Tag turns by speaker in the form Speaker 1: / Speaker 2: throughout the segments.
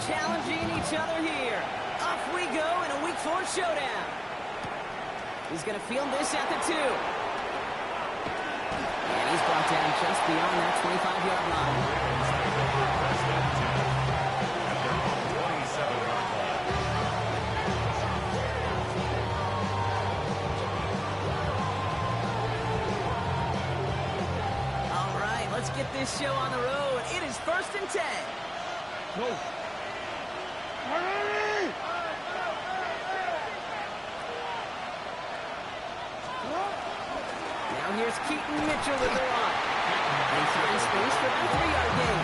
Speaker 1: challenging each other here. Off we go in a Week 4 showdown. He's going to field this at the 2. And he's brought down just beyond that 25-yard line. All right, let's get this show on the road. It is 1st and 10.
Speaker 2: Go. Hurry!
Speaker 1: Now here's Keaton Mitchell with the run. And he finds space for that 3-yard gain.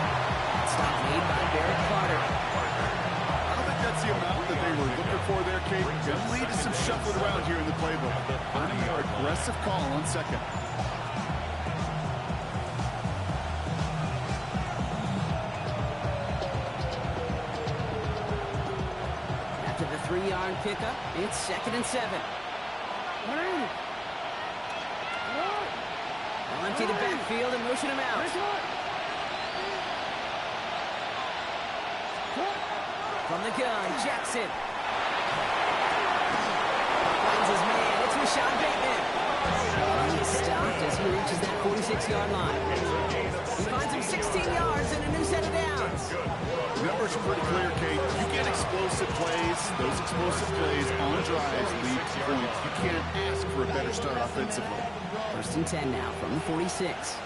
Speaker 1: Stop made by Derek Carter.
Speaker 2: I don't think that's the amount that they were looking for there, Kate. Going to lead to some shuffling around here in the playbook. Earning a more aggressive call on 2nd.
Speaker 1: After the 3-yard pickup, it's 2nd and 7. They'll empty the backfield and motion him out. From the gun, Jackson. Finds his man. It's Rashad Bateman. He's stopped as he reaches that 46-yard line. He finds him 16 yards and a new set of downs.
Speaker 2: The numbers are pretty clear, Kate. You get explosive plays. Those explosive plays on drives lead to points. You can't ask for a better start offensively.
Speaker 1: 1st and 10 now from the 46.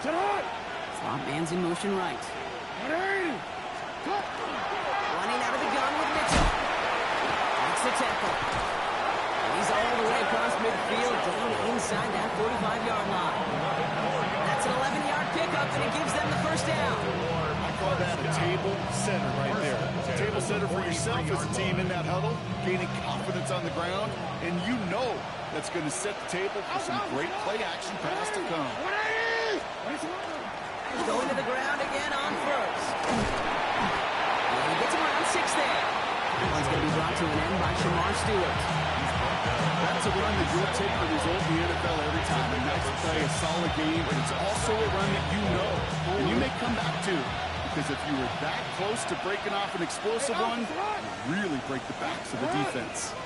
Speaker 1: Slot man's in motion right. Running out of the gun with Mitchell. Makes the tackle. And he's all the way across midfield down inside that 45-yard line. That's an 11-yard pickup, and it gives them the 1st down.
Speaker 2: I call that a table setter right there. It's a table setter for yourself as a team in that huddle, gaining confidence on the ground, and you know that's going to set the table for some great play-action pass to come.
Speaker 1: Going to the ground again on 1st. And he gets around 6 there. That one's going to be brought to an end by Shamar Stewart.
Speaker 2: That's a run that you'll take the result in the NFL every time. A nice play, a solid game, but it's also a run that you know, and you may come back to. Because if you were that close to breaking off an explosive run, you really break the backs of the defense.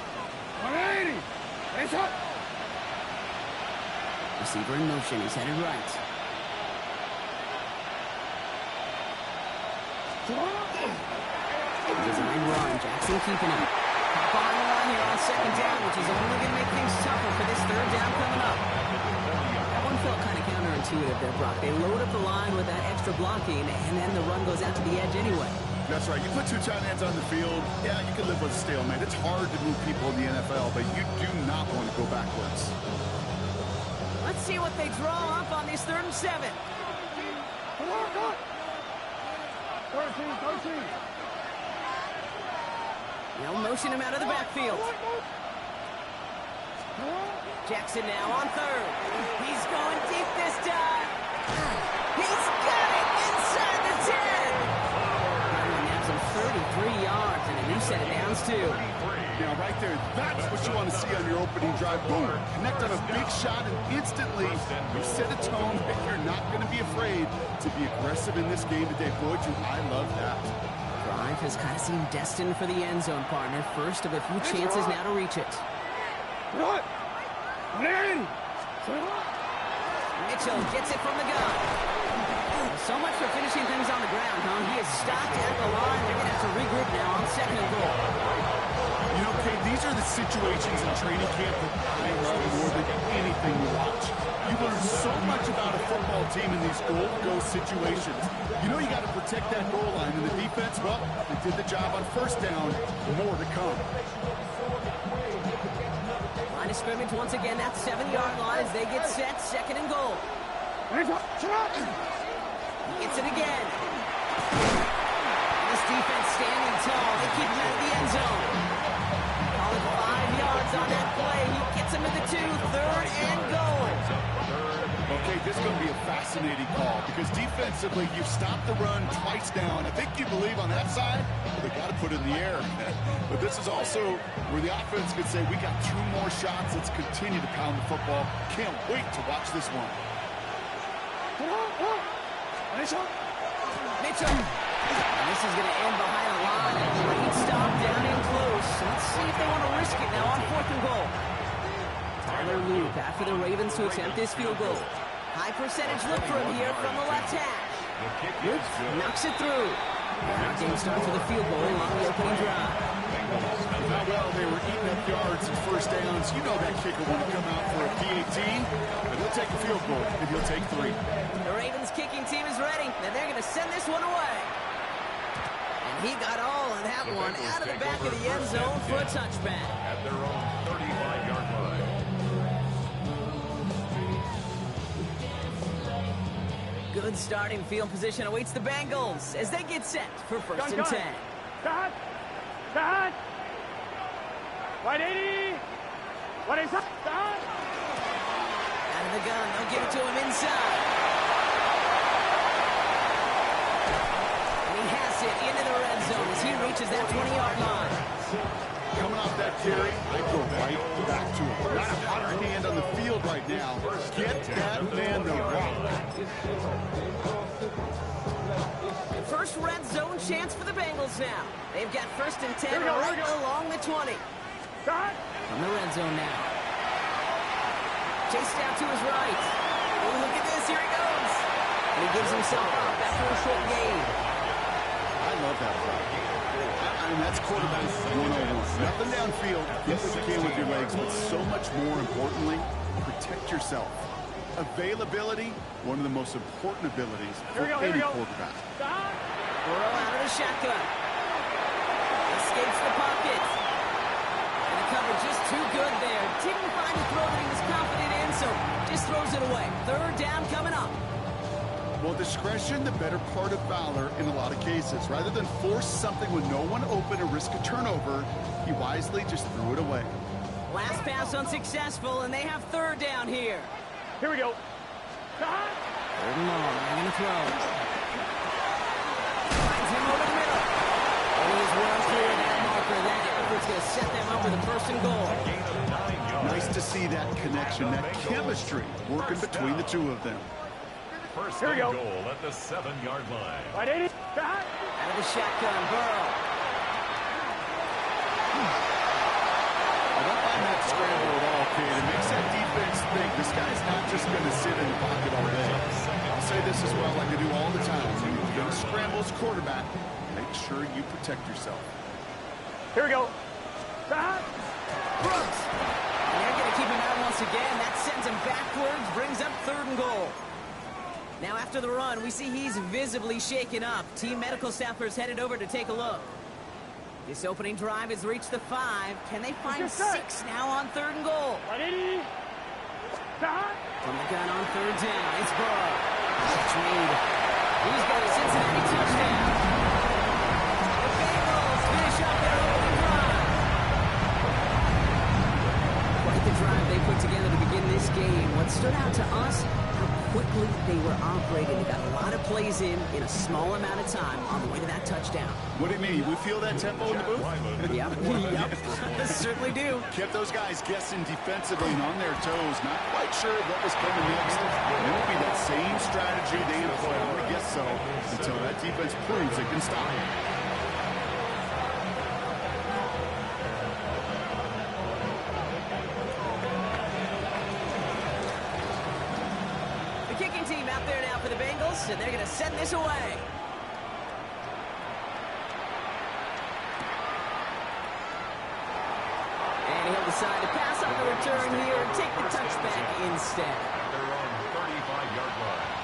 Speaker 1: Receiver in motion. He's headed right. Design run. Jackson keeping him. Hop on the line here on 2nd down, which is only going to make things tougher for this 3rd down coming up. That one felt kind of counterintuitive there, Brock. They load up the line with that extra blocking, and then the run goes out to the edge anyway.
Speaker 2: That's right. You put 2 tight ends on the field, yeah, you can live with a stalemate. It's hard to move people in the NFL, but you do not want to go backwards.
Speaker 1: Let's see what they draw up on this 3rd and 7. They'll motion him out of the backfield. Jackson now on 3rd. He's going deep this time. He's got it inside the 10. He naps him 33 yards and a new set of downs too.
Speaker 2: Now right there, that's what you want to see on your opening drive. Boom, connect on a big shot, and instantly you set a tone that you're not going to be afraid to be aggressive in this game today. Boy, I love that.
Speaker 1: Drive has kind of seemed destined for the end zone, partner. First of a few chances now to reach it. Mitchell gets it from the gun. So much for finishing things on the ground, huh? He is stopped at the line. They're going to have to regroup now on 2nd and goal.
Speaker 2: You know, Kate, these are the situations in training camp that I love more than anything you watch. You learn so much about a football team in these goal-to-go situations. You know you got to protect that goal line, and the defense, well, they did the job on 1st down. More to come.
Speaker 1: Line of scrimmage once again, that 7-yard line as they get set, 2nd and goal. He gets it again. This defense standing tall. They keep him out of the end zone. Call it 5 yards on that play. He gets him to the 2, 3rd and goal.
Speaker 2: Okay, this is going to be a fascinating call because defensively, you've stopped the run twice down. I think you believe on that side, they got to put it in the air. But this is also where the offense could say, we got 2 more shots. Let's continue to pound the football. Can't wait to watch this one.
Speaker 1: Mitchell. And this is going to end behind the line. Great stop down in close. Let's see if they want to risk it now on 4th and goal. Tyler Loop after the Ravens to attempt this field goal. High percentage look for him here from the left hash. Loop knocks it through. Now game starts with a field goal on the opening drive.
Speaker 2: How well they were eating up yards and first downs. You know that kicker won't come out for a PAT, but he'll take a field goal, and he'll take 3.
Speaker 1: The Ravens kicking team is ready, and they're going to send this one away. And he got all of that one out of the back of the end zone for a touchback.
Speaker 3: At their own 35-yard line.
Speaker 1: Good starting field position awaits the Bengals as they get set for 1st and 10.
Speaker 4: Start! 180! 180! Start!
Speaker 1: Out of the gun, they'll give it to him inside. And he has it into the red zone as he reaches that 20-yard line.
Speaker 2: Coming off that carry, I go right back to him. Got a hotter hand on the field right now. Get that man the rock.
Speaker 1: First red zone chance for the Bengals now. They've got 1st and 10 right along the 20.
Speaker 4: Start!
Speaker 1: From the red zone now. Chased out to his right. Oh, look at this. Here he goes. And he gives himself up after a short gain.
Speaker 2: I love that play. I mean, that's quarterback 101. Nothing downfield. Get what you can with your legs, but so much more importantly, protect yourself. Availability, one of the most important abilities for any quarterback.
Speaker 4: Start!
Speaker 1: Burrow out of the shotgun. Escapes the pocket. And the cover just too good there. Didn't find a throw that he was confident in, so just throws it away. 3rd down coming up.
Speaker 2: Well, discretion, the better part of valor in a lot of cases. Rather than force something with no one open or risk a turnover, he wisely just threw it away.
Speaker 1: Last pass unsuccessful, and they have 3rd down here.
Speaker 4: Here we go. Start!
Speaker 1: 3rd and long, they're going to throw. Finds him over the middle. And he is well clear of that marker. That effort's going to set them up with a 1st and goal.
Speaker 2: Nice to see that connection, that chemistry working between the two of them.
Speaker 3: First
Speaker 4: Here we go.
Speaker 3: goal at the 7-yard line.
Speaker 4: 180! Start!
Speaker 1: Out of the shotgun, Burrow.
Speaker 2: I don't find that scramble at all, kid. It makes that defense think this guy's not just going to sit in the pocket all day. I'll say this as well like I do all the time. When you're going to scramble as quarterback, make sure you protect yourself.
Speaker 4: Here we go. Start!
Speaker 1: Brooks. And they're going to keep him out once again. That sends him backwards, brings up 3rd and goal. Now after the run, we see he's visibly shaken up. Team medical staffers headed over to take a look. This opening drive has reached the 5. Can they find 6 now on 3rd and goal?
Speaker 4: 180! Start!
Speaker 1: From the gun on 3rd down, it's Burrow. Catch made. He's got a Cincinnati touchdown. The Bengals finish up their opening drive. Quite the drive they put together to begin this game. What stood out to us, how quickly they were operating. They got a lot of plays in a small amount of time on the way to that touchdown.
Speaker 2: What do you mean? We feel that tempo in the booth?
Speaker 1: Yep. Certainly do.
Speaker 2: Kept those guys guessing defensively and on their toes, not quite sure what was coming next. It will be that same strategy they employ, I would guess so, until that defense proves it can stop it.
Speaker 1: The kicking team out there now for the Bengals, and they're going to send this away. And he'll decide to pass on the return here and take the touchback instead.
Speaker 3: At their own 35-yard line.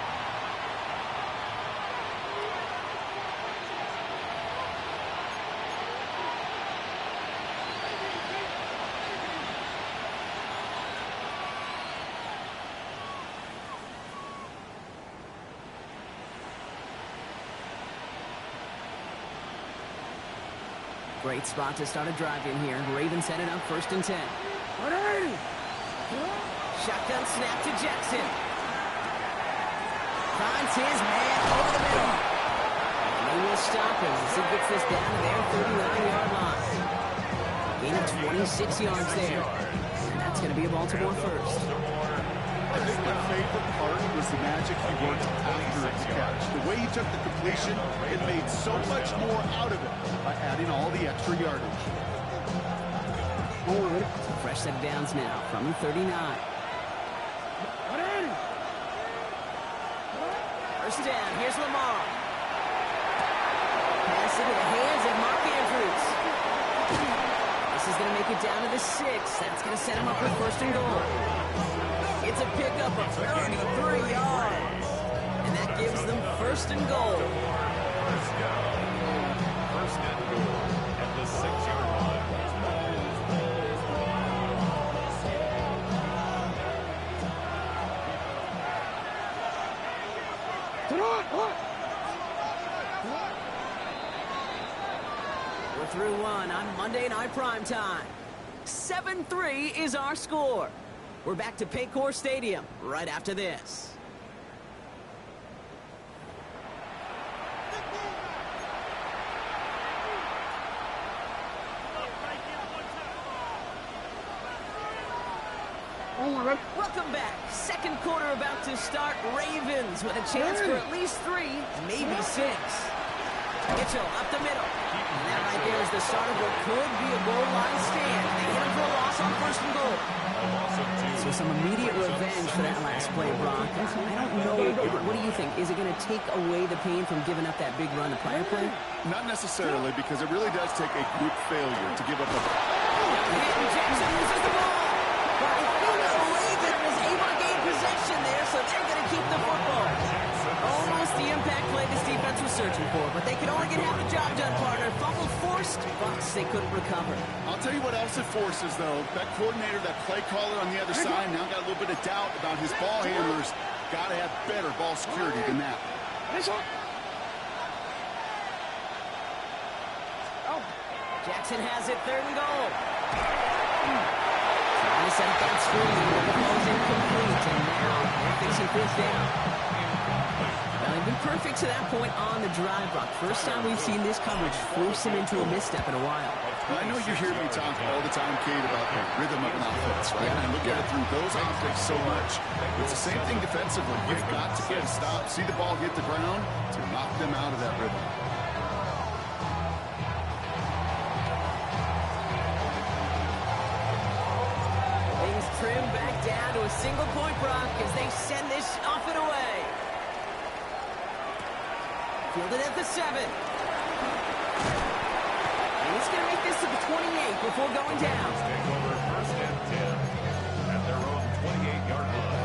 Speaker 1: Great spot to start a drive in here. Ravens headed up 1st and 10.
Speaker 4: 180!
Speaker 1: Shotgun snap to Jackson. Finds his man over the middle. And they will stop him as he gets this down to their 39-yard line. Gain of 26 yards there. And that's going to be a Baltimore first.
Speaker 2: I think my favorite part was the magic magic he worked after the catch. The way he took the completion, it made so much more out of it by adding all the extra yardage.
Speaker 1: Fresh set of downs now from the 39. First down, here's Lamar. Pass into the hands of Mark Andrews. This is going to make it down to the 6. That's going to set him up with first and goal. It's a pickup of 33 yards. And that gives them first and goal.
Speaker 3: First down. First and goal at the 6-yard line.
Speaker 1: We're through one on Monday Night Primetime. 7-3 is our score. We're back to Paycor Stadium right after this. Welcome back. Second quarter about to start. Ravens with a chance for at least 3, maybe 6. Mitchell up the middle. And that right there is the start of what could be a goal line stand. They hit him for a loss on first and goal. So some immediate revenge for that last play, Brock. I don't know. What do you think? Is it going to take away the pain from giving up that big run the prior play?
Speaker 2: Not necessarily, because it really does take a group failure to give up a...
Speaker 1: Jackson loses the ball. But I think the Ravens was able to gain possession there, so they're going to keep the football. Almost the impact play this defense was searching for, but they could only get half the job done, partner. Fumble forced, Bucs they couldn't recover.
Speaker 2: I'll tell you what else it forces, though. That coordinator, that play caller on the other side, now got a little bit of doubt about his ball handlers. Got to have better ball security than that.
Speaker 1: Jackson has it, third and goal. Trying to set up that screen, but the ball's incomplete, and now they're facing fourth down. Well, they've been perfect to that point on the drive, Brock. First time we've seen this coverage force him into a misstep in a while.
Speaker 2: Well, I know you hear me talk all the time, Kate, about the rhythm of an offense, right? And I look at it through those optics so much. It's the same thing defensively. You've got to get a stop, see the ball hit the ground to knock them out of that rhythm.
Speaker 1: Things trim back down to a single point, Brock, as they send this off and away. Fielded at the 7. And he's going to make this to the 28 before going down.
Speaker 3: Take over first and 10 at their own 28-yard line.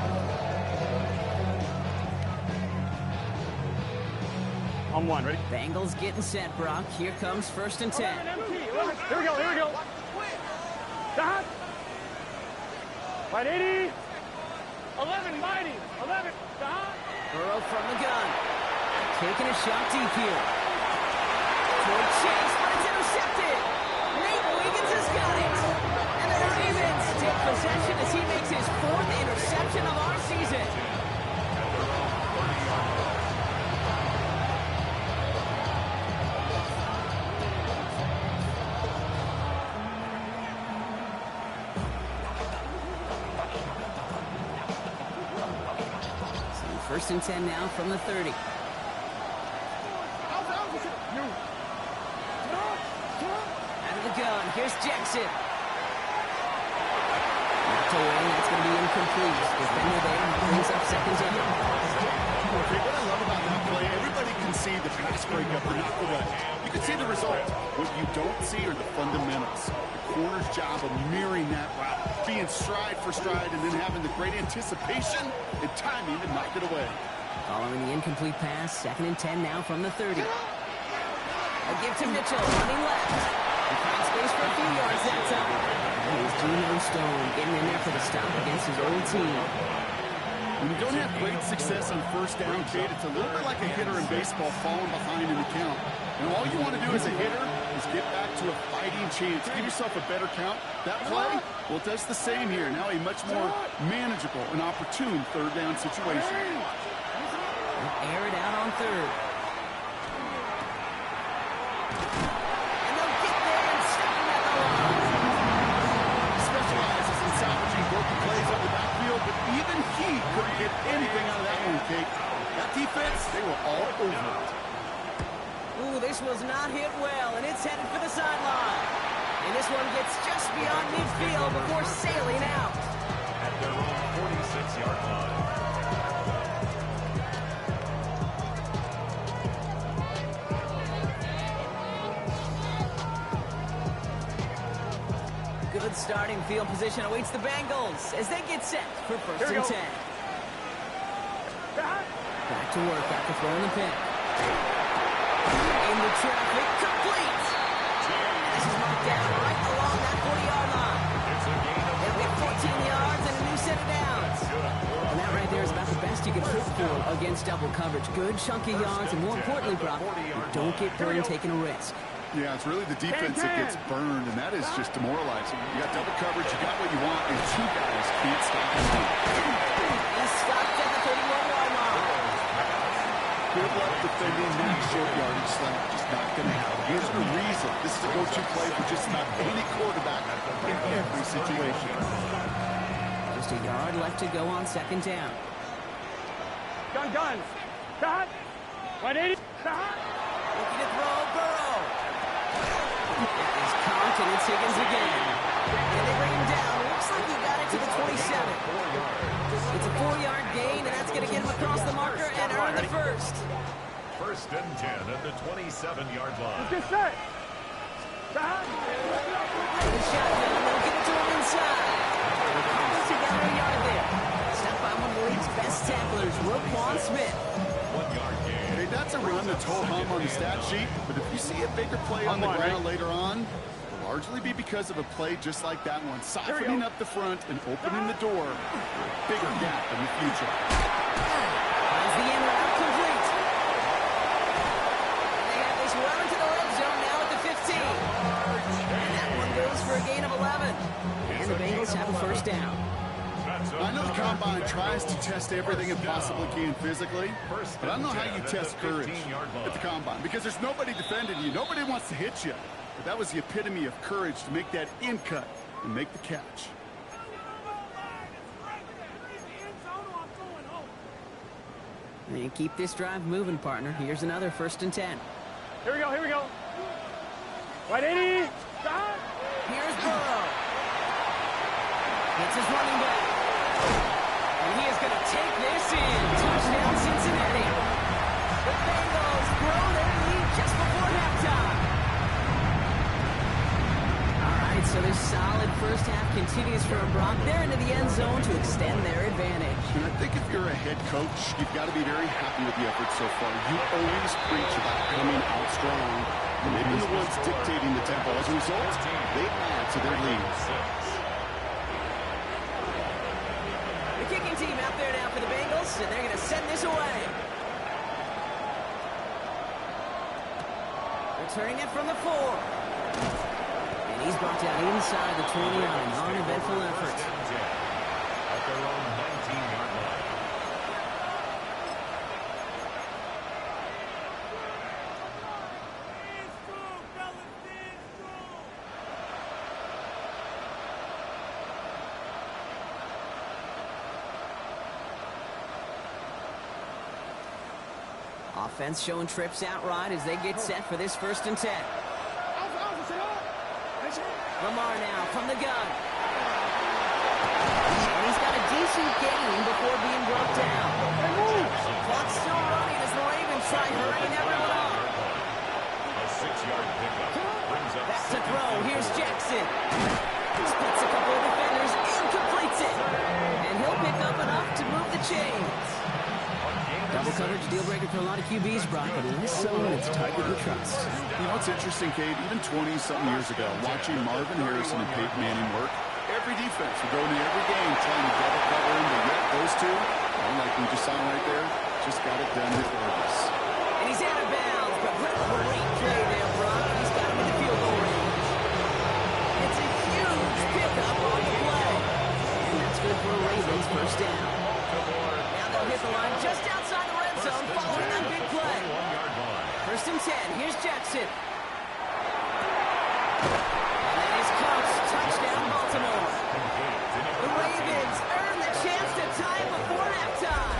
Speaker 4: On one, ready?
Speaker 1: Bengals getting set, Brock. Here comes first and 10.
Speaker 4: Here we go. Stop. Right 80. 11, mighty. 11, stop.
Speaker 1: Burrow from the gun. Taking a shot deep here. Toward Chase, but it's intercepted. Nate Wiggins has got it. And the Ravens take possession as he makes his 4th interception of our season. First and 10 now from the 30. Out of the gun, here's Jackson. Knocked away, that's going to be incomplete. Defender there brings up second down.
Speaker 2: Okay, what I love about that play, everybody can see the pass breakup or knock away. You can see the result. What you don't see are the fundamentals. The corner's job of mirroring that route, being stride for stride, and then having the great anticipation and timing to knock it away.
Speaker 1: Following the incomplete pass, second and 10 now from the 30. A give to Mitchell, running left. He finds space for a few yards that time. Here's Geno Stone getting in there for the stop against his old team.
Speaker 2: When you don't have great success on first down, Kate, it's a little bit like a hitter in baseball falling behind in the count. And all you want to do as a hitter is get back to a fighting chance. Give yourself a better count. That play, well, it does the same here. Now a much more manageable and opportune third down situation.
Speaker 1: Air it out on third. And they'll get there and stop him at the line.
Speaker 2: He specializes in salvaging broken plays on the backfield, but even he couldn't get anything out of that one, Kate. That defense, they were all over it.
Speaker 1: Ooh, this was not hit well, and it's headed for the sideline. And this one gets just beyond midfield before sailing out.
Speaker 3: At their own 46-yard line.
Speaker 1: Good starting field position awaits the Bengals as they get set for first and 10. Back to work after throwing the pick. Into traffic, complete. And this is marked down right along that 40-yard line. They'll get 14 yards and a new set of downs. And that right there is about the best you can hope for against double coverage. Good chunky yards, and more importantly, Brock, you don't get burned taking a risk.
Speaker 2: Yeah, it's really the defense that gets burned, and that is just demoralizing. You got double coverage, you got what you want, and two guys can't stop him.
Speaker 1: He's stopped at the 31-yard line.
Speaker 2: Good luck defending that short yardage slant. Just not going to happen. Here's the reason. This is a go-to play for just about any quarterback in every situation.
Speaker 1: Just a yard left to go on second down.
Speaker 4: Gun. Cut. 180. Cut.
Speaker 1: Looking to throw, Burrow. That is caught, and it's Higgins again. And they bring him down. Looks like he got it to the 27. It's a 4-yard gain, and that's going to get him across the marker and earn the first.
Speaker 3: First and 10 at the 27-yard line.
Speaker 4: Get set. Cut.
Speaker 1: The shotgun, they'll get it to him inside. The Cardinals together a yard there. Step by one of the league's best tacklers, Roquan Smith.
Speaker 3: 1-yard gain.
Speaker 2: Hey, that's a run that's ho hum on the stat sheet, but if you see a bigger play on the ground later on, it'll largely be because of a play just like that one, siphoning up the front and opening the door for a bigger gap in the future.
Speaker 1: Finds the end route complete. They have this well into the red zone now at the 15. And that one goes for a gain of 11. And the Bengals have a first down.
Speaker 2: I know the Combine tries to test everything it possibly can physically, but I don't know how you test courage at the Combine, because there's nobody defending you. Nobody wants to hit you. But that was the epitome of courage to make that in cut and make the catch.
Speaker 1: And keep this drive moving, partner. Here's another first and 10.
Speaker 4: Here we go. 180. Cut.
Speaker 1: Here's Burrow. It's his running back. And he is going to take this in. Touchdown, Cincinnati. The Bengals grow their lead just before halftime. All right, so this solid first half continues from Brock. They're into the end zone to extend their advantage.
Speaker 2: And I think if you're a head coach, you've got to be very happy with the effort so far. You always preach about coming out strong. And they've been the ones dictating the tempo. As a result, they add to their lead.
Speaker 1: Kicking team out there now for the Bengals, and they're going to send this away. Returning it from the 4. And he's brought down inside the 20 on an uneventful effort.
Speaker 3: At their own 19-yard line.
Speaker 1: Offense showing trips outright as they get set for this first and 10. Lamar now from the gun. And he's got a decent gain before being brought down. Clock's still running as the Ravens try hurrying everyone up.
Speaker 3: A 6-yard pickup brings up
Speaker 1: Back to throw. Here's Jackson. Splits a couple of defenders and completes it. And he'll pick up enough to move the chains. Double coverage deal breaker for a lot of QBs, Brock, but less so when it's a target you trust.
Speaker 2: You know what's interesting, Kate? Even 20-something years ago, watching Marvin Harrison and Peyton Manning work, every defense would go into every game trying to double cover him, but yet those two, like we just saw right there, just got it done regardless.
Speaker 1: And he's out of bounds, but what a great play there, Brock. He's got him in the field goal range. It's a huge pickup on the play. And that's good for a Ravens first down. Now they'll hit the line just outside the red zone following that big play. First and 10. Here's Jackson. And that is Coach. Touchdown, Baltimore. The Ravens earn the chance to tie it before halftime.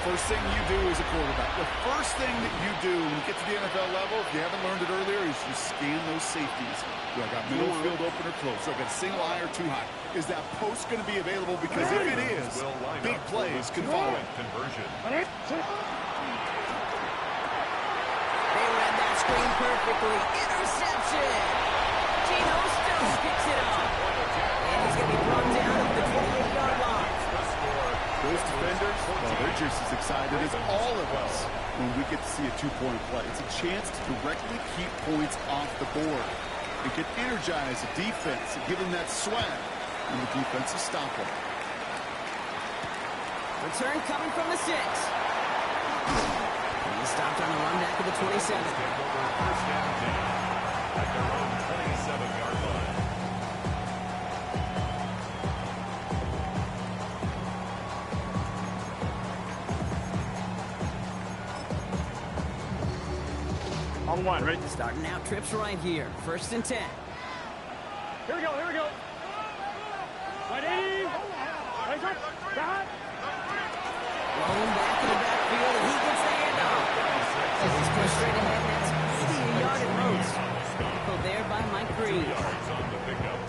Speaker 2: First thing you do as a quarterback, the first thing that you do when you get to the NFL level, if you haven't learned it earlier, is you scan those safeties. Do I got middle field open or close? Do I got a single eye or too high? Is that post going to be available? Because if it is, big plays can follow.
Speaker 3: Conversion.
Speaker 1: They read that screen perfectly. Interception! Geno Stone picks it up. And he's going to be brought down at the 28-yard line.
Speaker 2: Those defenders, well, they're just as excited as all of us when we get to see a two-point play. It's a chance to directly keep points off the board. It can energize the defense and give them that swag when the defense is stopping.
Speaker 1: Return coming from the 6. And he's stopped on the run back of the 27.
Speaker 3: First and 10 at their own 27-yard line.
Speaker 4: On one, right?
Speaker 1: Starting out trips right here. First and 10.
Speaker 4: Here we go, here we go. 180. Right up. Back.
Speaker 1: Rolling back in the backfield, and he gets the handoff. As he's pushed straight ahead, that's maybe a yard at most. Tackled there by Mike Green.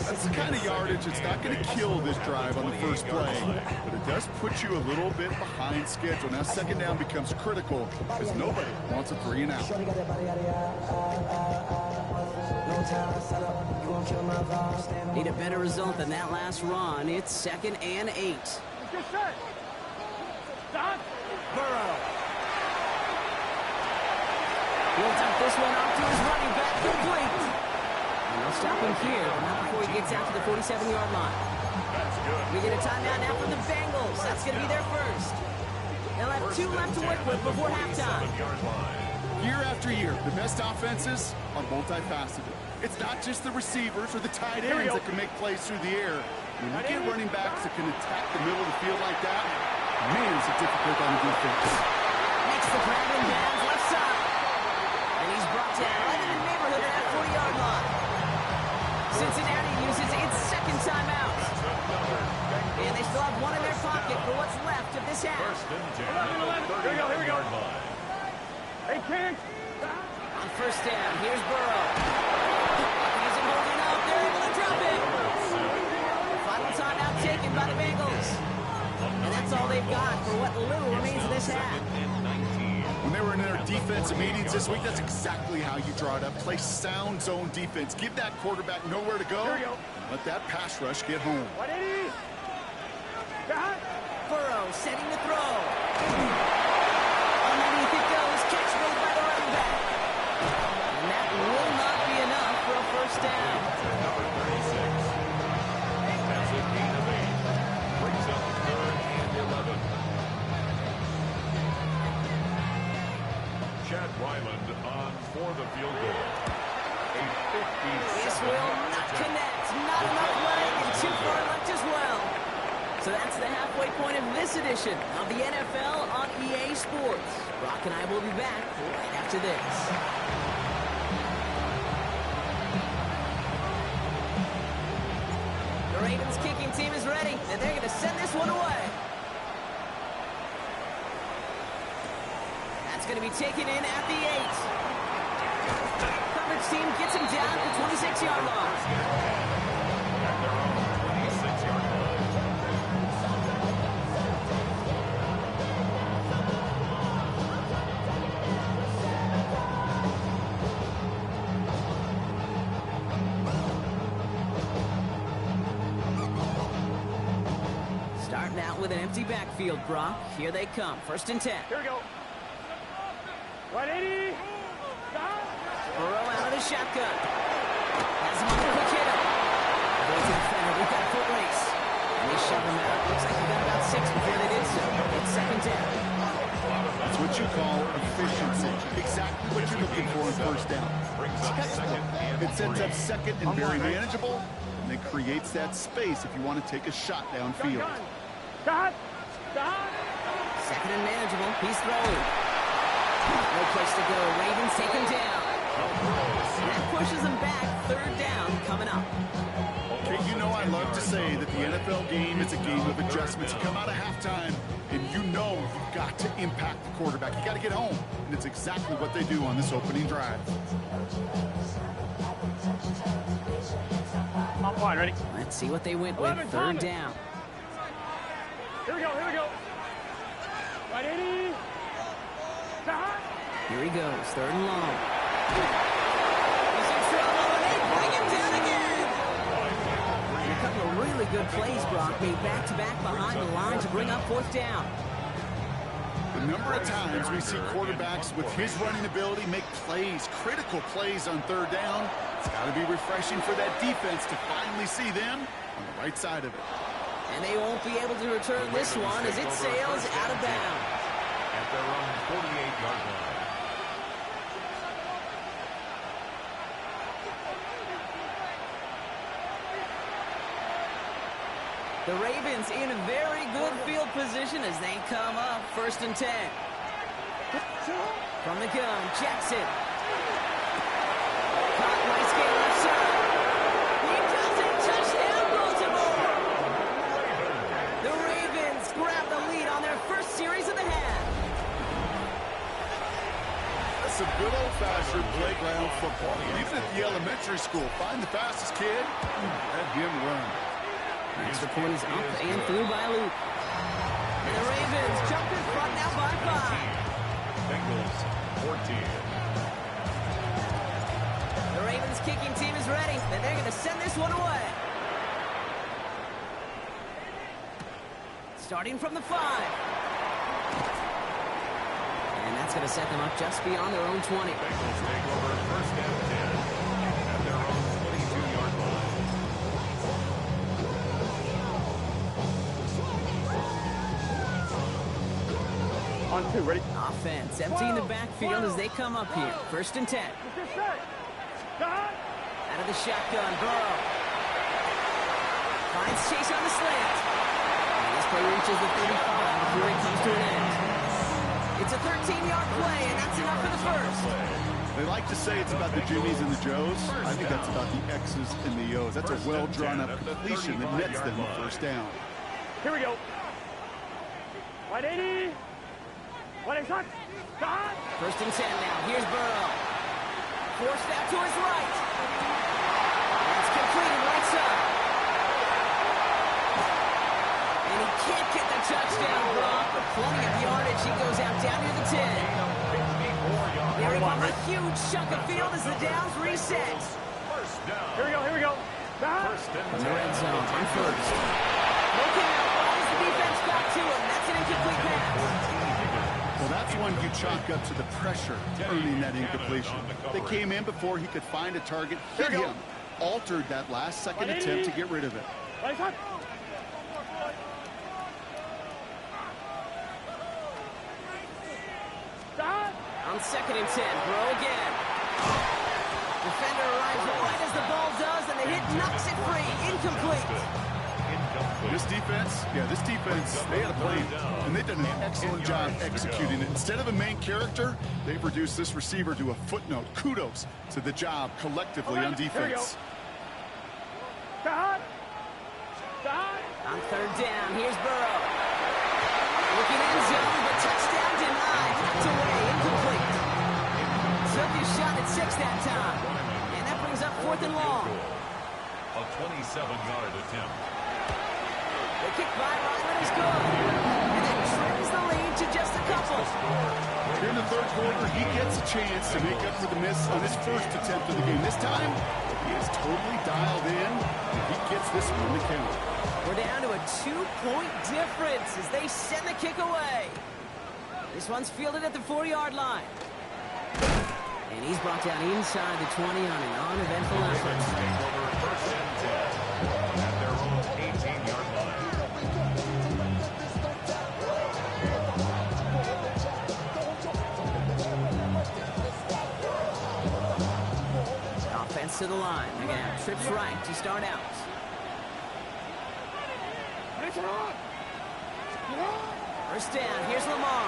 Speaker 2: That's the kind of yardage that's not going to kill this drive on the first play, but it does put you a little bit behind schedule. Now second down becomes critical because nobody wants a 3 and out.
Speaker 1: Need a better result than that last run. It's 2nd and 8.
Speaker 4: Get set. Stop.
Speaker 1: Burrow. He'll dump this one off to his running back. Complete. And they'll stop him here, but not before he gets out to the 47-yard line.
Speaker 3: That's good.
Speaker 1: We get a timeout now for the Bengals. That's going to be their first. They'll have 2 left to work with before halftime.
Speaker 3: 7-yard line.
Speaker 2: Year after year, the best offenses are multifaceted. It's not just the receivers or the tight ends that can make plays through the air. When you get running backs that can attack the middle of the field like that, man, is it difficult on the defense.
Speaker 1: Makes the grab in bounds left side. And he's brought down right in the neighborhood of that 40-yard line. Cincinnati uses its second timeout. And they still have one in their pocket for what's left of this half.
Speaker 3: First and 10 at the 30-yard line.
Speaker 4: Hey, King.
Speaker 1: On first down, here's Burrow. He's holding up. They're able to drop it. Final timeout taken by the Bengals. And that's all they've got for what little remains of this half.
Speaker 2: When they were in their defensive meetings this week, that's exactly how you draw it up. Play sound zone defense. Give that quarterback nowhere to go.
Speaker 4: Here we go.
Speaker 2: Let that pass rush get home.
Speaker 4: 180. Back.
Speaker 1: Burrow setting the throw. Underneath it goes. Catch made by the running back. And that will not be enough for a first down.
Speaker 3: Number 36. That's a gain of 8. Brings up 3rd and 11. Chad Ryland on for the field goal. A 57.
Speaker 1: This will not connect. Not enough leg and too far left as well. So that's the halfway point of this edition of the NFL on EA Sports. Brock and I will be back right after this. The Ravens kicking team is ready, and they're going to send this one away. That's going to be taken in at the 8. Coverage team gets him down at the 26-yard line.
Speaker 3: At their own 26-yard line.
Speaker 1: Starting out with an empty backfield, Brock. Here they come. First and 10.
Speaker 4: Here we go. 180. Stop.
Speaker 1: Burrow out of the shotgun. Has him on the quick hitter. Avoids the defender. We've got a foot race. And they shove him out. Looks like he got about 6 before they did so. It's second down.
Speaker 2: That's what you call efficiency. Exactly what you're looking for in first down.
Speaker 3: Brings up 2nd and
Speaker 2: It sets
Speaker 3: 3.
Speaker 2: up second and very manageable, and it creates that space if you want to take a shot downfield.
Speaker 4: Stop. Stop.
Speaker 1: Second and manageable. He's throwing. No place to go. Ravens take him down. And that pushes him back. Third down coming up.
Speaker 2: Okay, you know I love to say that the NFL game is a game of adjustments. You come out of halftime, and you know you've got to impact the quarterback. You got to get home, and it's exactly what they do on this opening drive.
Speaker 4: On line, ready?
Speaker 1: Let's see what they went with. Third down.
Speaker 4: Here we go, here we go. Right, 80. Stop.
Speaker 1: Here he goes, third and long. He's in trouble, and they bring him down again. And a couple of really good plays, Brock, made back-to-back behind the line to bring up fourth down.
Speaker 2: The number of times we see quarterbacks with his running ability make plays, critical plays on third down, it's got to be refreshing for that defense to finally see them on the right side of it.
Speaker 1: And they won't be able to return this one as it sails out of bounds.
Speaker 3: At their own 48-yard line.
Speaker 1: The Ravens in a very good field position as they come up first and 10. From the gun, Jackson. Caught, nice game left side. He does it, touchdown Baltimore. The Ravens grab the lead on their first series of the half.
Speaker 2: That's some good old-fashioned playground football. Even at the elementary school, find the fastest kid, let him run.
Speaker 1: Extra point is up and through by Luke. And the Ravens jump in front now by 5.
Speaker 3: Bengals 14.
Speaker 1: The Ravens kicking team is ready, and they're going to send this one away. Starting from the 5. And that's going to set them up just beyond their own 20.
Speaker 3: Bengals take over first down 10 at their own 22-yard line.
Speaker 4: On 2, ready?
Speaker 1: Offense emptying the backfield as they come up here. First and 10.
Speaker 4: Get set. Stop.
Speaker 1: Out of the shotgun, Burrow. Finds Chase on the slant. And this play reaches the 35 before it comes to an end. It's a 13-yard play, and that's enough for the first.
Speaker 2: They like to say it's about the Jimmies and the Joes. I think that's about the X's and the O's. That's a well-drawn-up completion that nets them a first down.
Speaker 4: Here we go. Right, 80. What is that? Stop.
Speaker 1: First and 10 now. Here's Burrow. Forced out to his right. It's completed right side. And he can't get the touchdown, Brock, but plenty of yardage. He goes out down near the 10. There he comes, a huge chunk of field as the downs reset.
Speaker 3: First down.
Speaker 4: Here we go, here we go. Stop.
Speaker 3: First and
Speaker 1: From the
Speaker 3: 10.
Speaker 1: red zone on first. Looking out, flies the defense back to him. That's an incomplete pass.
Speaker 2: Well, that's one you chalk up to the pressure earning that incompletion. They came in before he could find a target, hit him, altered that last-second attempt to get rid of it.
Speaker 4: Right, stop. Stop.
Speaker 1: On second and 10, Burrow again. Defender arrives right as the ball does, and the hit knocks it free. Incomplete.
Speaker 2: This defense, they had a plan, and they've done an excellent job executing it. Instead of a main character, they've reduced this receiver to a footnote. Kudos to the job collectively on defense.
Speaker 4: Stop. Stop.
Speaker 1: On third down, here's Burrow. Looking in zone, but touchdown denied. Knocked away, incomplete. Took his shot at 6 that time. And that brings up fourth and long.
Speaker 3: A 27-yard attempt.
Speaker 1: The kick by Ryland is good. And then trims the lead to just a couple.
Speaker 2: Here in the third quarter, he gets a chance to make up for the miss on his first attempt of the game. This time, he is totally dialed in, and he gets this one to count.
Speaker 1: We're down to a 2-point difference as they send the kick away. This one's fielded at the 4-yard line. And he's brought down inside the 20 on an uneventful effort.
Speaker 3: Take over first and 10 at their own 18-yard line.
Speaker 1: Offense to the line. They're going to have trips right to start out. First down. Here's Lamar.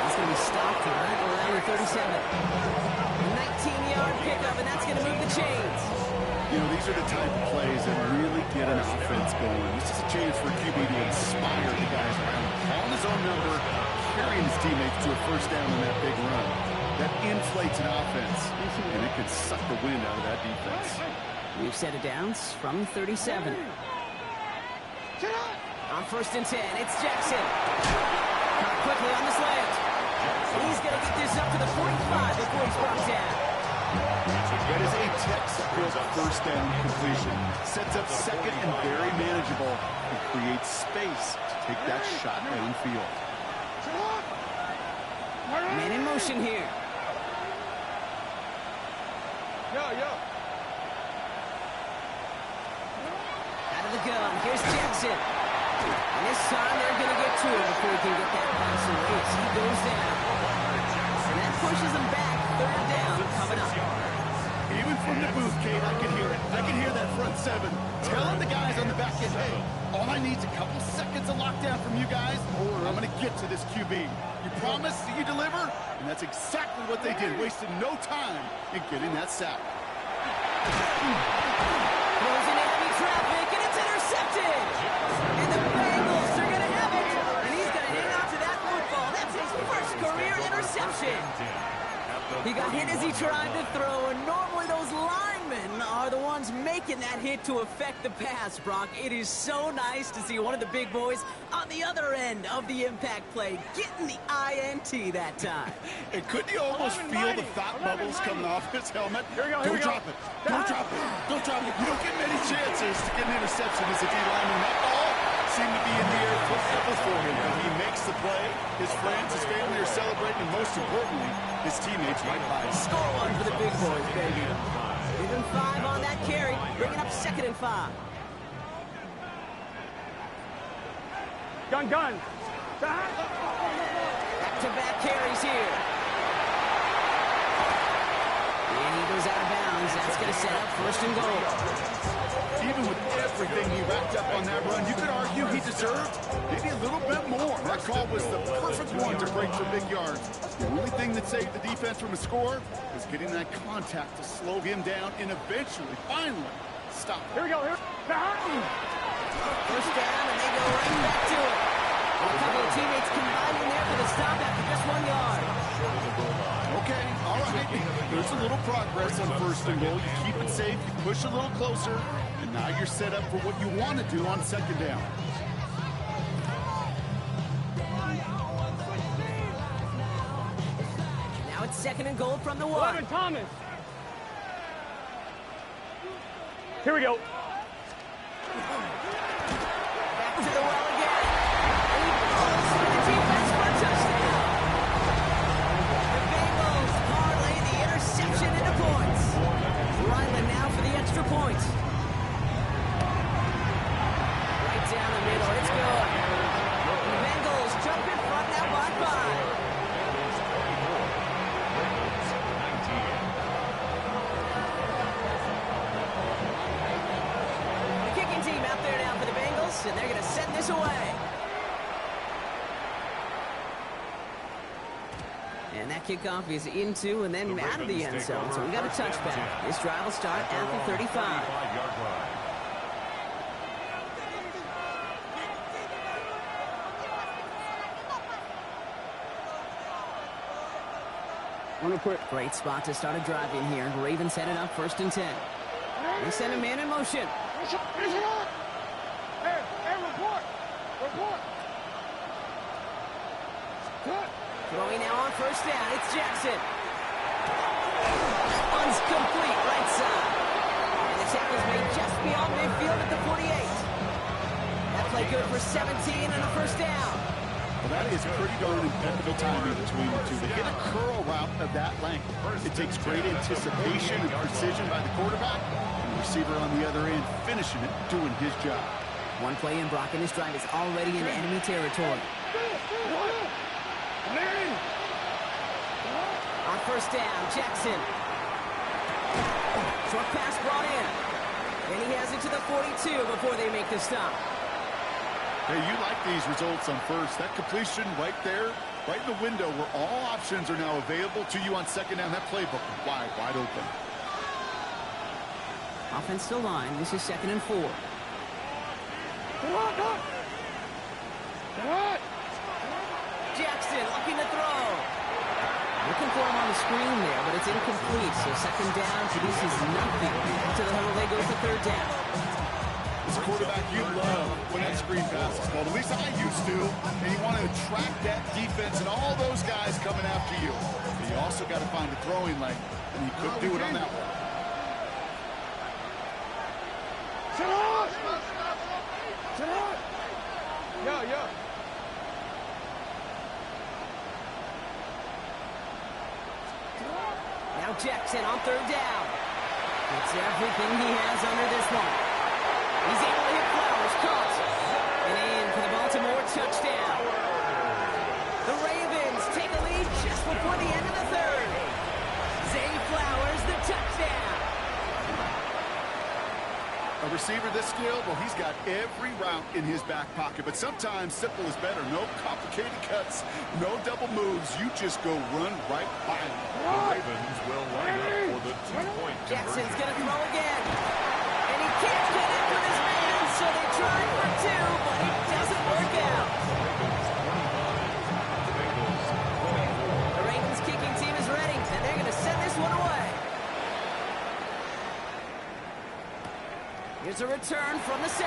Speaker 1: He's going to be stopped right around the 37. 19-yard pickup, and that's going to move the chains.
Speaker 2: You know, these are the type of plays that really get an offense going. This is a chance for QB to inspire the guys around him. Calling his own number, carrying his teammates to a first down on that big run. That inflates an offense, and it can suck the wind out of that defense.
Speaker 1: We've set it downs from 37. On 1st and 10, it's Jackson. Caught quickly on the slant. He's going to get this up to the 45 before he's brought down.
Speaker 2: That is a textbook first down completion. Sets up second and very manageable and creates space to take that shot downfield.
Speaker 1: Man in motion here. Out of the gun, here's Jackson. And this time they're going to get to him before he can get that pass away. He goes down. And that pushes him back. 3rd down coming up.
Speaker 2: Even from the booth, Kate, I can hear it. I can hear that front seven telling the guys on the back end, hey, all I need is a couple seconds of lockdown from you guys, or I'm going to get to this QB. You promise that you deliver? And that's exactly what they did, wasting no time in getting that sack.
Speaker 1: Throws into heavy traffic, and it's intercepted. And the Bengals are going to have it. And he's going to hang on to that football. That's his first career interception. He got hit as he tried to throw, and normally those linemen are the ones making that hit to affect the pass, Brock. It is so nice to see one of the big boys on the other end of the impact play getting the INT that time.
Speaker 2: And couldn't you almost feel the thought bubbles coming off his helmet? Don't drop it. Don't drop it. Don't drop it. You don't get many chances to get an interception as a D lineman. That ball seemed to be in the air for him, but he makes the play. His friends, his family are celebrating, and most importantly, his teammates right by him.
Speaker 1: Score one for the big boys, baby. Give him 5 on that carry, bringing up 2nd and 5.
Speaker 4: Gun.
Speaker 1: Back-to-back carries here. And he goes out of bounds. That's going to set up 1st and goal.
Speaker 2: Even with everything he racked up on that run, you could argue he deserved maybe a little bit more. That call was the perfect one to break for big yards. The only thing that saved the defense from a score was getting that contact to slow him down and eventually, finally, stop him.
Speaker 4: Here we go.
Speaker 1: First down, and they go right back to it. And a couple of teammates combining there for the stop after just 1 yard.
Speaker 2: Okay, all right. There's a little progress on 1st and goal. You keep it safe, you push a little closer, and now you're set up for what you want to do on 2nd down.
Speaker 1: Now it's 2nd and goal from the 1.
Speaker 4: 11 Thomas. Here we go.
Speaker 1: Back to the well again. And he falls for the defense for a touchdown. The Bengals parlay the interception into points. Ryland now for the extra point. Right down the middle. It's good. The Bengals jump in front now by 5. Team out there now for the Bengals, and they're going to send this away. And that kickoff is into and then out of the end zone, so we got a touchback. This drive will start at the 35. Great spot to start a drive in here. Ravens headed up 1st and 10. They send a man in motion.
Speaker 4: Hey, report.
Speaker 1: Throwing now on 1st down. It's Jackson. That one's complete right side. And the tackle's made just beyond midfield at the 48. That play good for 17 and a 1st down.
Speaker 2: Well, that is pretty darn impeccable timing between the two. To hit a curl route of that length, it takes great anticipation and precision by the quarterback, and the receiver on the other end finishing it, doing his job.
Speaker 1: One play in, Brock, and this drive is already in enemy territory. On 1st down, Jackson. Short pass brought in. And he has it to the 42 before they make the stop.
Speaker 2: Hey, you like these results on 1st. That completion right there Right in the window where all options are now available to you on second down. That playbook is wide open.
Speaker 1: Offensive line. This is 2nd and 4. Jackson looking to throw. Looking for him on the screen there, but it's incomplete. So 2nd down produces nothing. To the huddle, they go for 3rd down.
Speaker 2: As a quarterback, you love when that screen pass is called. At least I used to. And you want to attract that defense and all those guys coming after you. But you also got to find a throwing lane, and he couldn't do it on that one.
Speaker 1: Now Jackson on 3rd down. It's everything he has under this one. He's able to hit Flowers, caught. And in for the Baltimore touchdown. The Ravens take a lead just before the end of the 3rd. Zay Flowers, the touchdown.
Speaker 2: A receiver this skilled, well, he's got every route in his back pocket. But sometimes simple is better. No complicated cuts, no double moves. You just go run right by him.
Speaker 3: The Ravens will line up for the 2-point
Speaker 1: Jackson's
Speaker 3: conversion.
Speaker 1: going to throw again. And he can't get it with his man, so they try for 2, but it doesn't work out. The Ravens kicking team is ready, and they're going to send this one away. Here's a return from the 7.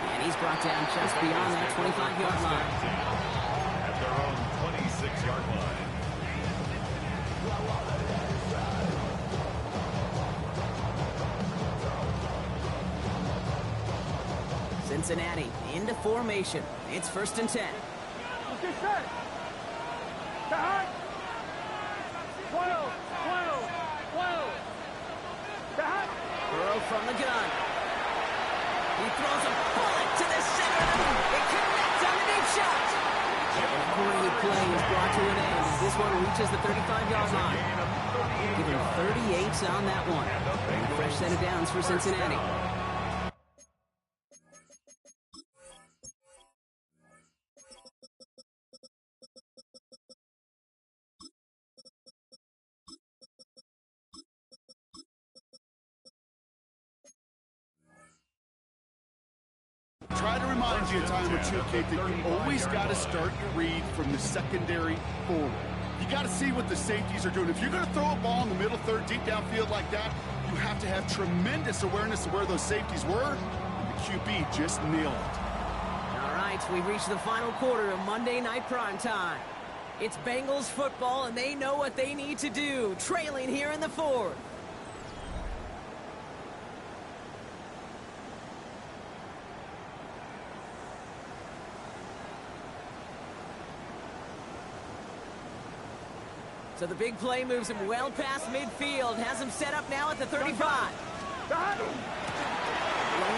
Speaker 1: And he's brought down just beyond that 25-yard line.
Speaker 3: At their own 26-yard line.
Speaker 1: Cincinnati into formation. It's 1st and 10. Burrow from the gun. He throws a bullet to the center. It connects on the deep shot. Great play is brought to an end as this one reaches the 35-yard line. Give him 38 on that one. And a fresh set of downs for Cincinnati.
Speaker 2: Try to remind you a time or two, Kate, that you always got to start your read from the secondary forward. You got to see what the safeties are doing. If you're going to throw a ball in the middle third, deep downfield like that, you have to have tremendous awareness of where those safeties were, and the QB just nailed it.
Speaker 1: All right, we've reached the final quarter of Monday Night Primetime. It's Bengals football, and they know what they need to do, trailing here in the 4th. So the big play moves him well past midfield, has him set up now at the 35. Running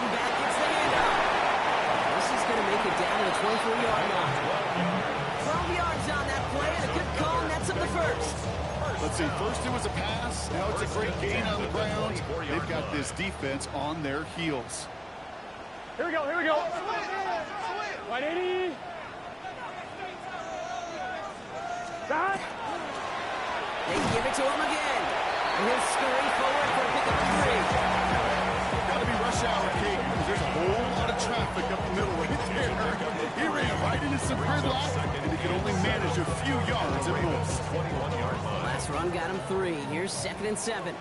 Speaker 1: back gets the handoff. This is going to make it down to the 24-yard line. 12 yards on that play, and a good call, and that's up the 1st.
Speaker 2: Let's see, first it was a pass, now it's a great gain on the ground. They've got this defense on their heels.
Speaker 4: Here we go. 180. Back.
Speaker 1: They give it to him again. And he'll scurry forward for a pick up 3.
Speaker 2: Got to be rush hour, Kate, because there's a whole lot of traffic up the middle right there. He ran right into some gridlock, and he could only manage a few yards at most.
Speaker 3: 21-yard line.
Speaker 1: Last run got him 3. Here's 2nd and 7.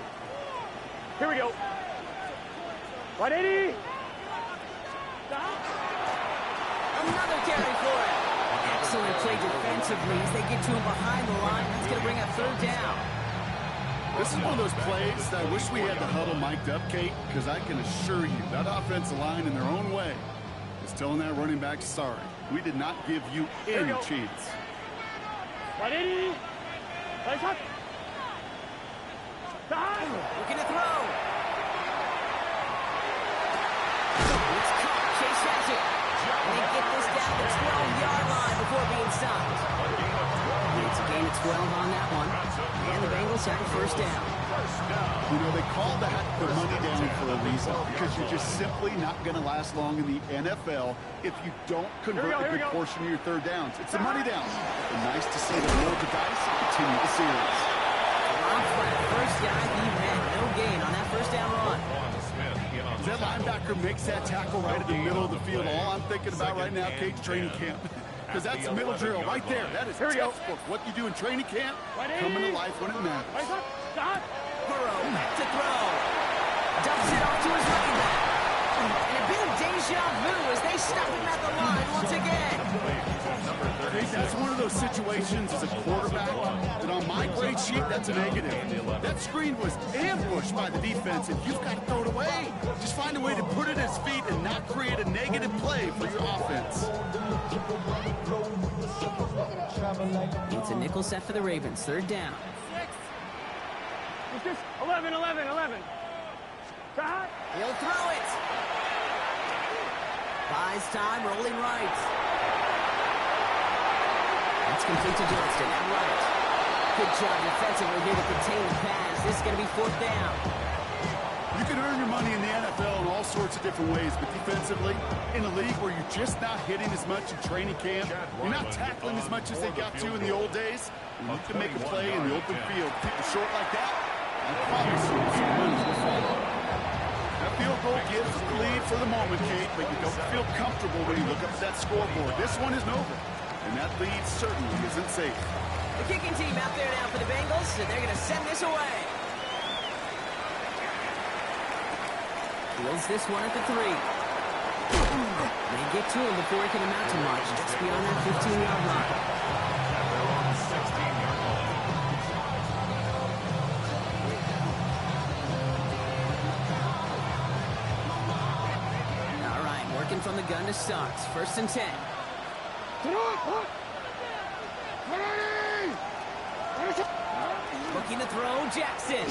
Speaker 4: Here we go. 180.
Speaker 1: Another carry for him. Excellent play defensively as they get to him behind the line. That's going to bring up 3rd down.
Speaker 2: This is one of those plays that I wish we had the huddle mic'd up, Kate, because I can assure you that offensive line in their own way is telling that running back, sorry, we did not give you any chance.
Speaker 4: 180. Nice shot.
Speaker 1: Looking to throw. It's caught. Chase has it. And they get this down down the 12-yard line before being stopped. It's a gain of 12 on that one. And the Bengals have a first down.
Speaker 2: You know, they call that the money down for a reason, because you're just simply not going to last long in the NFL if you don't convert a good portion of your third downs. It's a money down. And nice to see the roll the dice and continue the series.
Speaker 1: First down, he had no gain on that first down run.
Speaker 2: That linebacker makes that tackle right at the middle of the field. All I'm thinking about right now, Cage, training camp. Because that's middle drill right there. That is textbook. What you do in training camp, coming to life when it matters.
Speaker 1: Burrow back to throw. Dumps it off to his running back. And a bit of deja vu as they stop him at the line once again.
Speaker 2: That's one of those situations as a quarterback that on my grade sheet, that's a negative. That screen was ambushed by the defense, and you've got to throw it away. Just find a way to put it at his feet and not create a negative play for your offense.
Speaker 1: It's a nickel set for the Ravens. Third down.
Speaker 4: 11.
Speaker 1: He'll throw it. Buys time, rolling right. That's complete to Johnston at right. Good job defensively here to contain the pass. This is going to be fourth down.
Speaker 2: You can earn your money in the NFL in all sorts of different ways, but defensively, in a league where you're just not hitting as much in training camp, you're not tackling as much as they got to in the old days, you need to make a play in the open field. Keep it short like that, I promise you some wins will follow. That field goal gives the lead for the moment, Kate, but you don't feel comfortable when you look up at that scoreboard. This one isn't over, and that lead certainly isn't safe.
Speaker 1: The kicking team out there now for the Bengals, and they're going to send this away. Fields this one at the 3. They get to him before he can amount to much, just beyond that 15-yard line. All right, working from the gun to start. First and 10. Looking to throw, Jackson.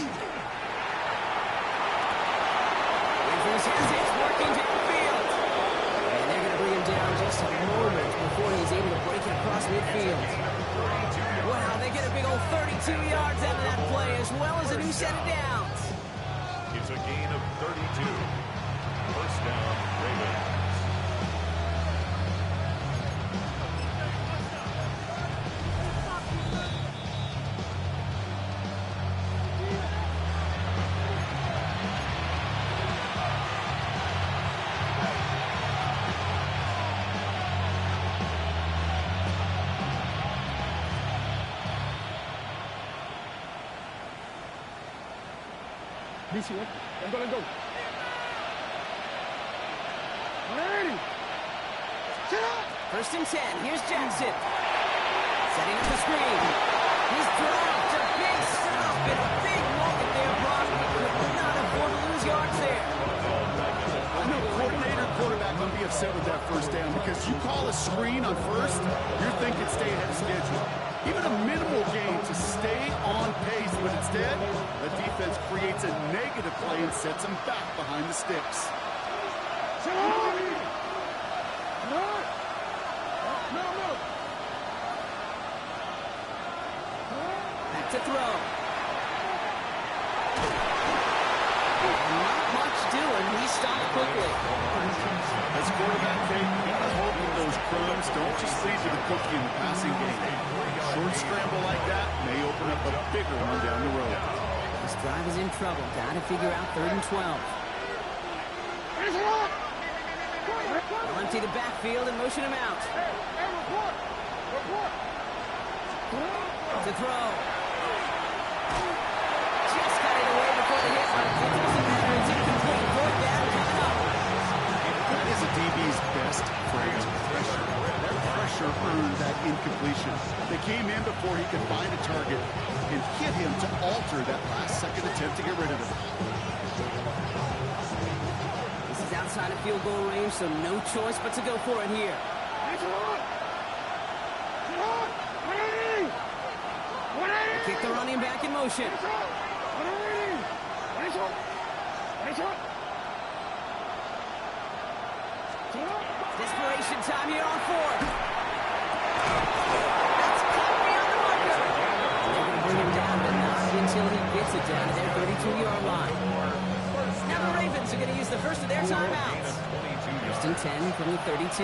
Speaker 1: Rivers has it, working downfield. And they're going to bring him down just a moment before he's able to break it across midfield. Wow, they get a big old 32 yards out of that play, as well as a new set of downs.
Speaker 3: It's a gain of 32. First down, Ravens.
Speaker 4: Let's go. Ready.
Speaker 1: First and 10. Here's Jackson. Setting up the screen. He's dropped a big stop and a big moment there, Brock. He could not afford to lose yards there.
Speaker 2: I know coordinator, quarterback will be upset with that first down because you call a screen on first, you're thinking stay ahead of schedule. Even a minimal gain to stay on pace, but instead, the defense creates a negative play and sets them back behind the sticks.
Speaker 1: Back to throw. Not much doing. He stopped quickly.
Speaker 2: As quarterback, Kate, you gotta hope that those crumbs don't just lead to the cookie in the passing game. Short scramble like that may open up a bigger one down the road.
Speaker 1: This drive is in trouble. Got to figure out 3rd and 12. They'll empty the backfield and motion him out. To throw. Just got it away before the hit. But it doesn't matter. It's incomplete. 4th down coming up.
Speaker 2: That is a DB's best friend, pressure. That pressure earned that incompletion. They came in before he could find a target and hit him to alter that last-second attempt to get rid of him.
Speaker 1: This is outside of field goal range, so no choice but to go for it here. Kick the running back in motion. Desperation time here on fourth. That's caught beyond the marker. They're going to bring him down, but not until he gets it down to their 32-yard line. Now the Ravens are going to use the first of their timeouts. First and 10 from the 32.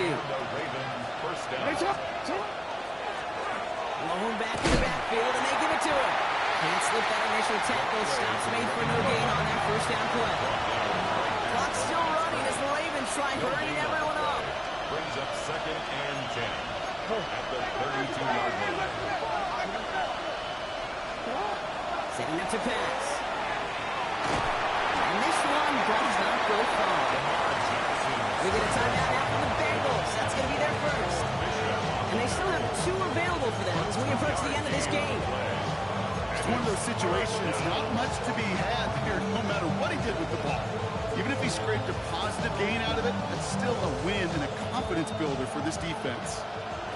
Speaker 1: Blown back to the backfield, and they give it to him. Can't slip that initial tackle. Stops made for no gain on that first down play. Clock still running as the Ravens try hurrying everyone up.
Speaker 3: Brings up second and 10 at the 32-yard line.
Speaker 1: Setting up to pass. And this one does not go far. We get a timeout now for the Bengals. That's going to be their first. And they still have 2 available for them as we approach the end of this game.
Speaker 2: It's one of those situations, not much to be had here, no matter what he did with the ball. Even if he scraped a positive gain out of it, that's still a win and a confidence builder for this defense.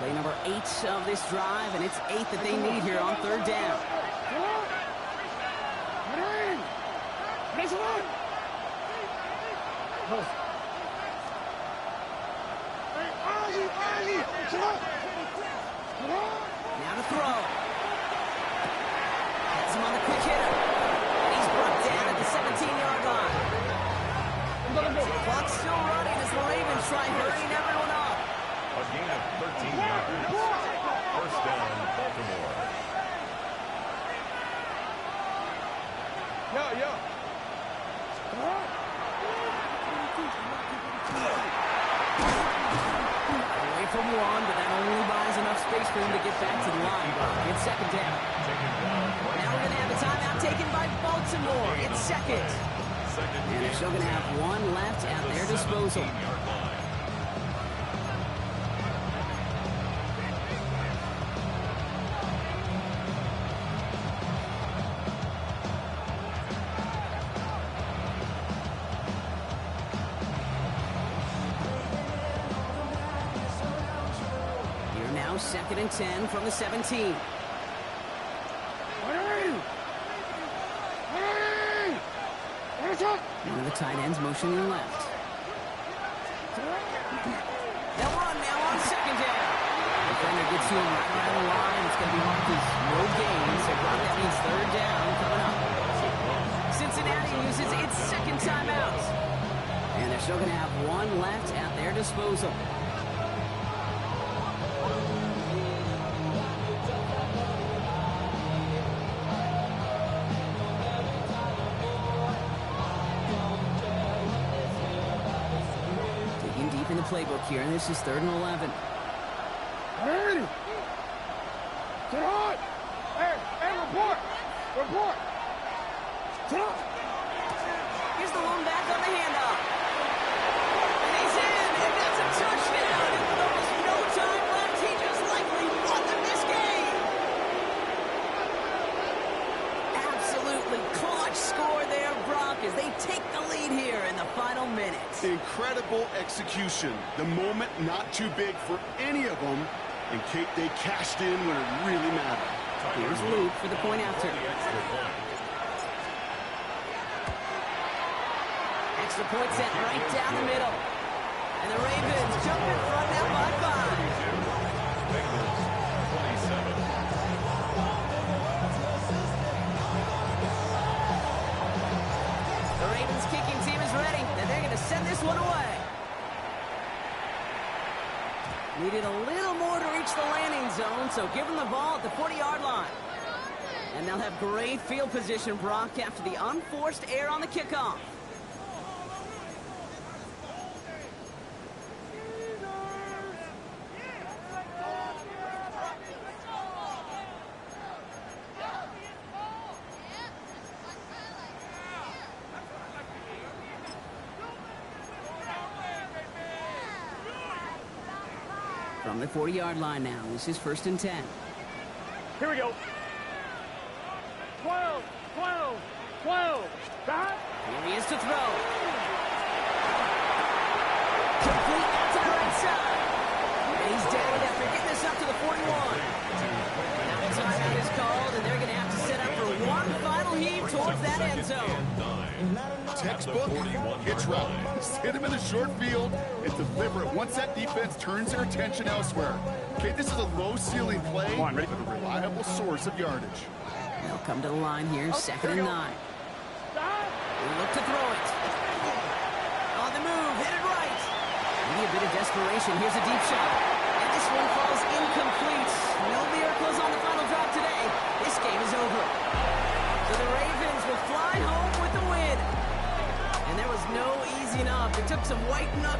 Speaker 1: Play number 8 of this drive, and it's 8 that they need here on third down. Now to throw. Has him on the quick hitter. And he's brought down at the 17-yard line. The clock's still running as the Ravens try hurrying everyone up.
Speaker 3: A gain of 13 yards. First down, Baltimore.
Speaker 1: Away from one, but that only buys enough space for him to get back to the line. It's second down. Now we're going to have a timeout taken by Baltimore. It's second. And they're still going to have 1 left at their disposal. Here now, second and 10 from the 17. One of the tight ends motioning left. They'll run now on second down. Defender gets to him right on the line. It's going to be marked as no gain, so that means third down coming up. Cincinnati uses its second timeout. And they're still going to have 1 left at their disposal. Deep in the playbook here, and this is 3rd and 11. Here's the lone back on the handoff. And he's in, and that's a touchdown. And with almost no time left, he just likely won them this game. Absolutely clutch score there, Brock, as they take the lead here in the final minutes.
Speaker 2: Incredible execution. The moment not too big for any of them. And Kate, they cashed in when it really mattered.
Speaker 1: Here's Luke for the point after. Extra point set right down the middle. And the Ravens jump in front now by 5.
Speaker 3: Bengals 27.
Speaker 1: The Ravens kicking team is ready, and they're going to send this one away. Needed a little more to reach the landing zone, so give them the ball at the 40-yard line. And they'll have great field position, Brock, after the unforced error on the kickoff. From the 40-yard line now, this is 1st and 10.
Speaker 4: Here we go. 12, 12, 12. Back.
Speaker 1: Here he is to throw. Complete out to the right side. And he's down after getting this up to the 41. Now the timeout is called, and they're going to have to set up for one final heave towards that end zone.
Speaker 2: textbook hitch route. Just hit him in the short field and deliver it once that defense turns their attention elsewhere. Okay, this is a low-ceiling play, but a reliable source of yardage.
Speaker 1: They'll come to the line here, 2nd and 9. They look to throw it. On the move, hit it right. Maybe a bit of desperation. Here's a deep shot. And this one falls incomplete. No miracles on the final drive today. This game is over. So the Ravens will fly home with the win. And there was no easing up. It took some white knuckles.